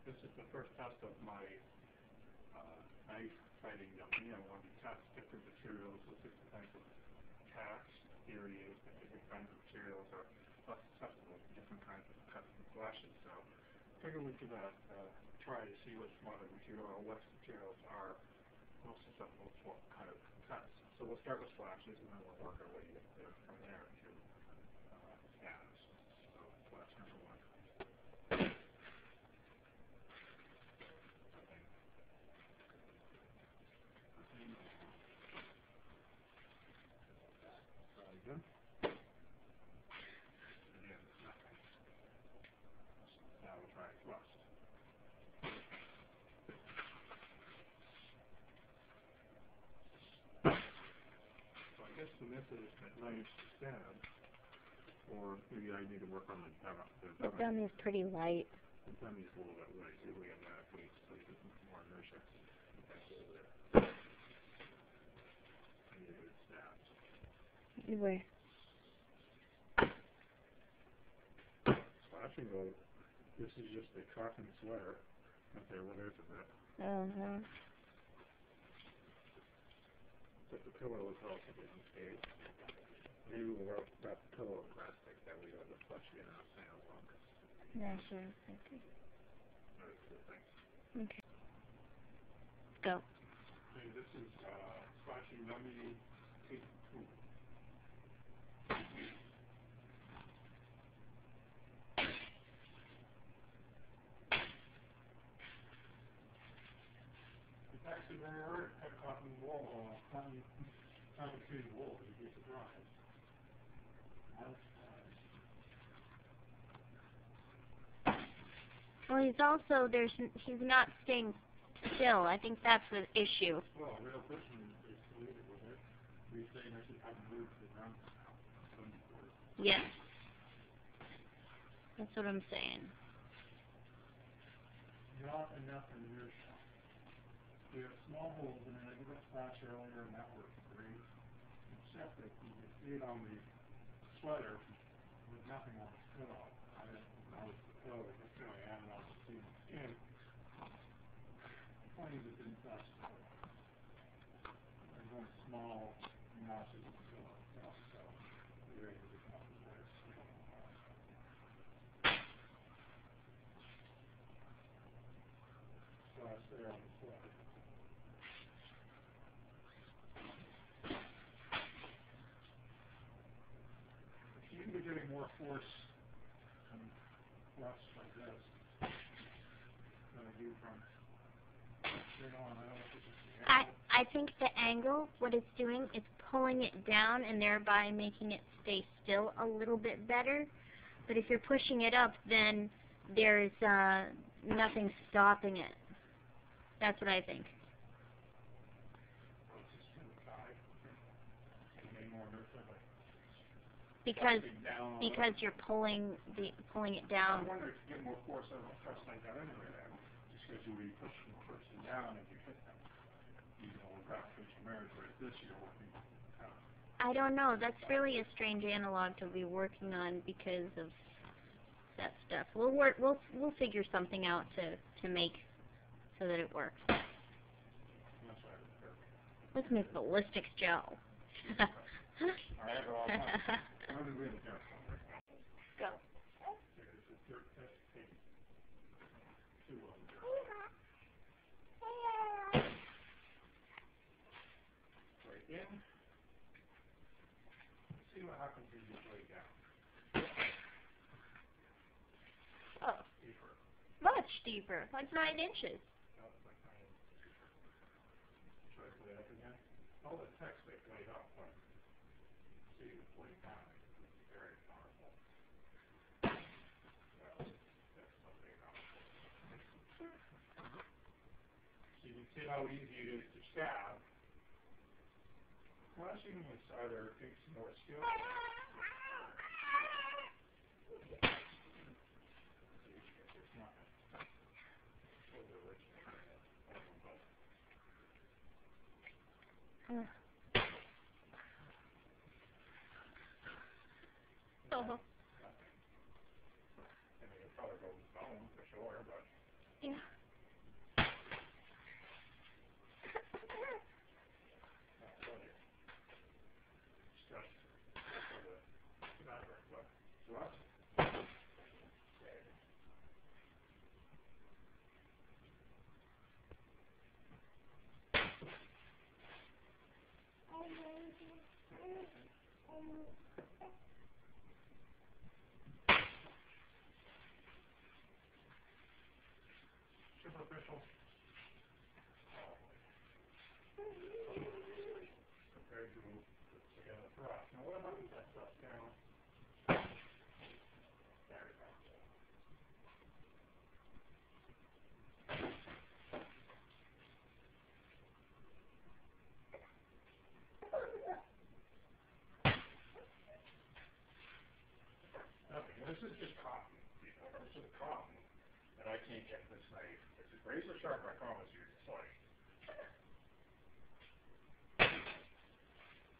This is the first test of my knife fighting dummy. I want to test different materials with different kinds of cast areas, and different kinds of materials are less susceptible to different kinds of cuts and flashes. So I figured we could try to see which materials are most susceptible to what kind of cuts. So we'll start with flashes, and then we'll work our way from there to casts. So flash number one. Again, nothing. Now we'll try thrust. So I guess the method is that knives to stab, or maybe I need to work on the dummy. The dummy is pretty light. The dummy is a little bit light. See if we have that weight so you get more inertia. That's over there. I need a good stab. Where? Slashing though, this is just a cotton sweater. Okay, what is it? But the pillow is relatively unscathed. Maybe we'll wrap the pillow in plastic, that way the flesh get out of long. Yeah, sure. Okay. That's the thing. Okay. Go. Okay, this is slashing dummy take 2. It's actually very rare to have cotton wool, cotton treated wool. You'd be surprised. Well, he's not staying still. I think that's the issue. Well, a real person is deleted with it. These things actually haven't moved to the ground now. Yes. That's what I'm saying. Not enough inertia. We have small holes in it. I did a splash earlier, and that worked great. Except that you can see it on the sweater with nothing on the pillow. I didn't notice the pillow. It just really added on the skin. Funny that didn't touch the pillow. There's only small notches in the pillow itself, so you're able to cut the very small. Slash there on the sweater. You can be getting more force and thrust like this than I do from straight on. I don't know if it's just the angle. I think the angle, what it's doing, is pulling it down and thereby making it stay still a little bit better. But if you're pushing it up, then there's nothing stopping it. That's what I think. Because you're pulling it down. I wonder if you get more force out of a thrust like that anyway, then, just because you'll be pushing the person down as you hit them. You know, gravitational marriage, whereas this you're working out. I don't know. That's really a strange analog to be working on because of that stuff. We'll figure something out to make so that it works. That's why I was Dirk. Let's make ballistics gel. I have it all the time. I'm going to really careful. Go. This is Dirk test tape. 2 of them. Right in. See what happens when you lay down. Oh. Deeper. Much deeper. Like 9 inches. No, it's like 9 inches deeper. Try to lay up again. All the text they played up, but see it's laid down. It's very powerful. Well, that's something powerful. So you can see how easy it is to stab. Flashing is either takes more skill. Oh. I mean, it probably goes bone for sure, but Yeah. Superficial. Compared to, again, the thrust. Now what about that thrust down? There we go. Okay, this is just cotton. This is cotton that I can't get this knife. It's razor sharp, I promise you. It's like,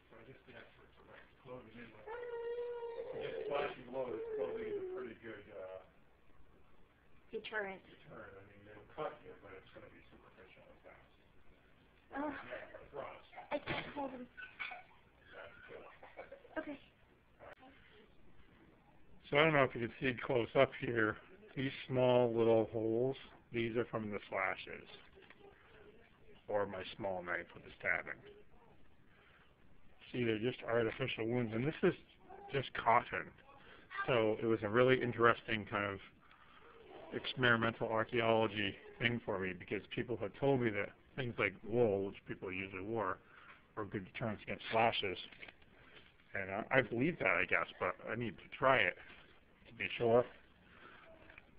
so I just the expert for like closing in with. To get flashing blows, closing is a pretty good Deterrent. deterrent. I mean, they'll cut you, but it's going to be superficial and fast. Yeah, Thrust. I can't hold him. That's good. Okay. So I don't know if you can see close up here, these small little holes, these are from the slashes, or my small knife with the stabbing. See, they're just artificial wounds, and this is just cotton. So it was a really interesting kind of experimental archaeology thing for me, because people had told me that things like wool, which people usually wore, were good deterrents against slashes. And I believe that, I guess, but I need to try it to be sure.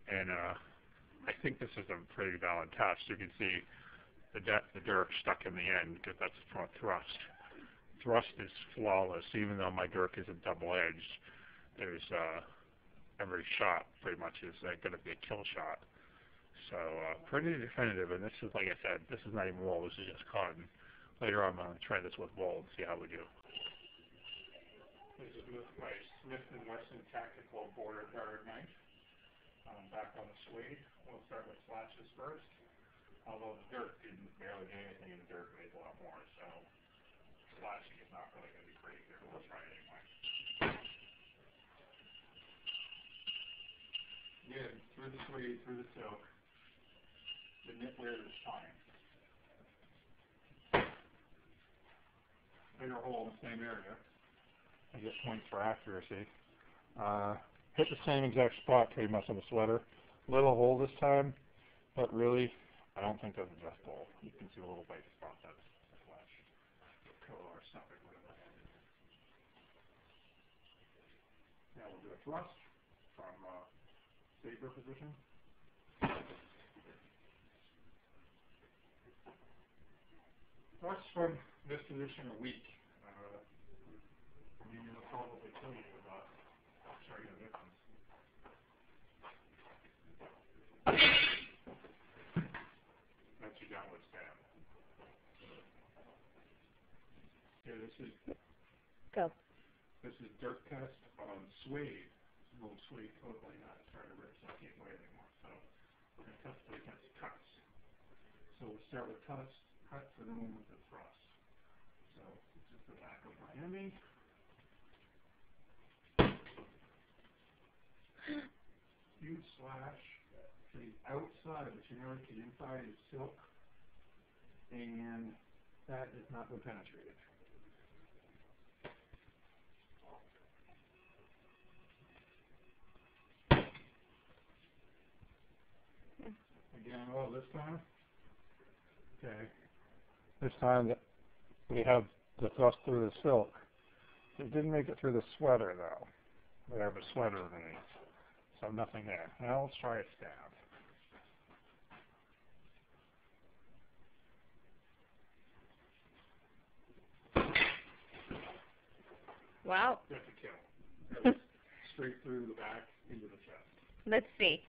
And I think this is a pretty valid test. You can see the Dirk stuck in the end, because that's front thrust. Thrust is flawless, even though my Dirk isn't double-edged. There's every shot pretty much is going to be a kill shot. So pretty definitive, and this is, like I said, this is not even wool, this is just cotton. Later on I'm going to try this with wool and see how we do. This is my Smith & Wesson Tactical Border Guard knife. Back on the suede. We'll start with slashes first. Although the Dirk didn't barely do anything, and the Dirk weighs a lot more, so slashing is not really going to be pretty good. We'll try it anyway. Again, through the suede, through the silk. The knitwear this time. Bigger hole in the same area. I get points for accuracy. Hit the same exact spot pretty much on the sweater. Little hole this time, but really, I don't think there's a just hole. You can see a little white spot, that's the flesh. Or something, whatever. Now we'll do a thrust from saber position. Thrust from this position are weak. You will probably kill you, but I'll show you the difference. That's your downward stab. Here, this is Go. This is Dirk test on suede. It's an old suede coat like that. It's starting to rip, so I can't wear it anymore. So we're going to test it against cuts. So we'll start with cuts, and then we'll move to thrust. So this is the back of my enemy. Huge slash to the outside, but you notice the inside is silk, and that has not been penetrated. Again, oh, this time? Okay. This time we have the thrust through the silk. It didn't make it through the sweater, though. We have a sweater underneath. So nothing there. Now let's try a stab. Wow. That's a kill. Straight through the back into the chest. Let's see.